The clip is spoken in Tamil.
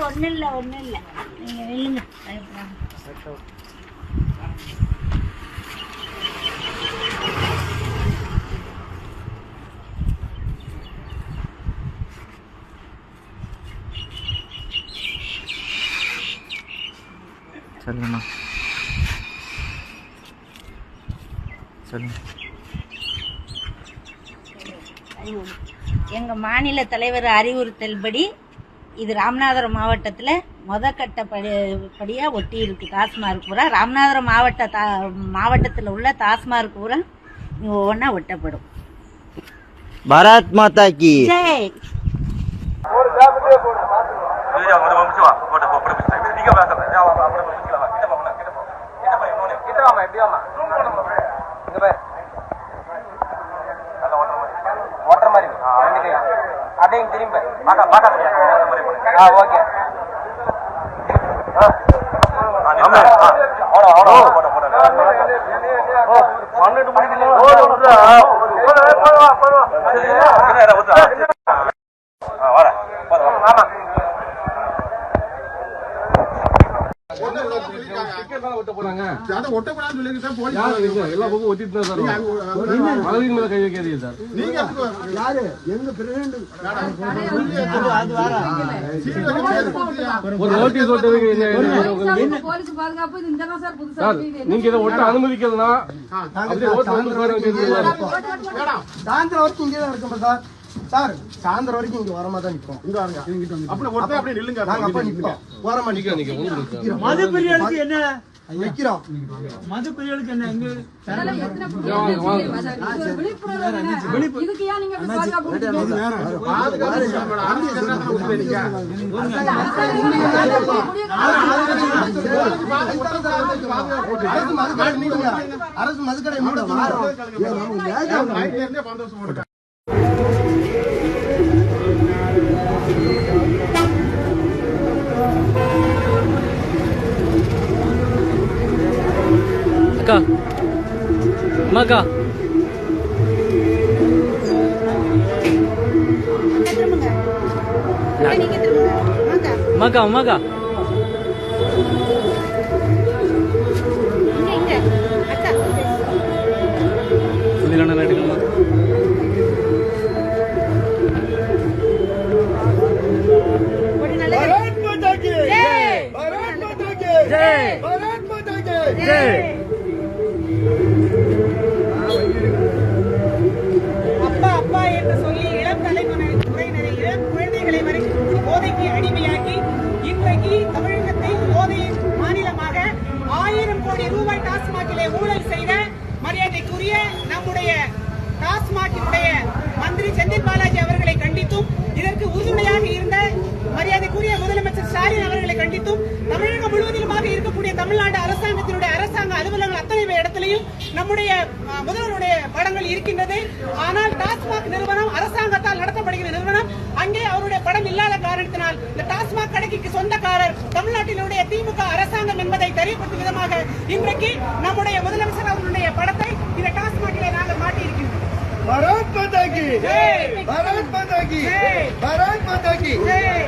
ஒன்றும் இல்லை நீங்கள் நில்லுங்க. சொல்லுங்கண்ணா சொல்லுங்க. எங்கள் மாநில தலைவர் அறிவுறுத்தல்படி இது ராமநாதபுரம் மாவட்டத்தில் முதற்கட்ட படியாக ஒட்டி இருக்கு. டாஸ்மார்க் பூரா ராமநாதபுரம் மாவட்டத்தில் உள்ள டாஸ்மார்க் பூரா ஒவ்வொன்றா ஒட்டப்படும். பாரத் மாதா கி ஜெய். ஓட்டுற மாதிரி அப்படியே திரும்ப ஓகே பன்னெண்டு மணிக்கு நீங்க இதை ஒட்ட அனுமதிக்கிறதுனா சாயந்தரம் வரைக்கும் இங்கே தான் இருக்கோம் சார். சார் சாயந்தரம் வரைக்கும் இங்க வரமா தான் நிற்போம். ஓரமா நிக்கிறோம். மது பிரியலுக்கு என்ன வைக்கிறோம்? மது பிரியலுக்கு என்ன இங்க அரசு மதுக்கடை மூட மகா மகா மகா சுனிலண்ணா எடுக்கலாம். அப்பா அப்பா என்று சொல்லி இளம் தலைமுறையினரை இளம் குழந்தைகளை வரைக்கும் போதைக்கு அடிமையாக்கி இன்றைக்கு தமிழகத்தை போதை மாநிலமாக 1000 கோடி ரூபாய் டாஸ்மாகிலே ஊழல் செய்த மரியாதைக்குரிய நம்முடைய டாஸ்மாகினுடைய மந்திரி செந்தில் பாலாஜி அவர்களை கண்டித்தும் இதற்கு உறுதுணையாக இருந்த மரியாதைக்குரிய முதலமைச்சர் ஸ்டாலின் அவர்களை கண்டித்தும் தமிழகம் முழுவதிலுமாக இருக்கக்கூடிய தமிழ்நாடு அரசாங்கத்தினுடைய அரசாங்க அலுவலகங்கள் அத்தனை இடத்திலையும் நம்முடைய முதல்வருடைய படங்கள் இருக்கின்றது. ஆனால் டாஸ்மாக் நிறுவனம் அரசாங்கத்தால் நடத்தப்படுகிற நிறுவனம். அங்கே அவருடைய படம் இல்லாத காரணத்தினால் இந்த டாஸ்மாக் கடைக்கு சொந்தக்காரர் தமிழ்நாட்டினுடைய திமுக அரசாங்கம் என்பதை தெரியப்படுத்தும் விதமாக இன்றைக்கு நம்முடைய முதலமைச்சர் அவர்களுடைய படத்தை இந்த டாஸ்மாகிலே நாங்கள் மாட்டியிருக்கின்றோம். பாரத் மாதா கி ஜெய். பாரத் மாதா கி ஜெய். பாரத் மாதா கி ஜெய்.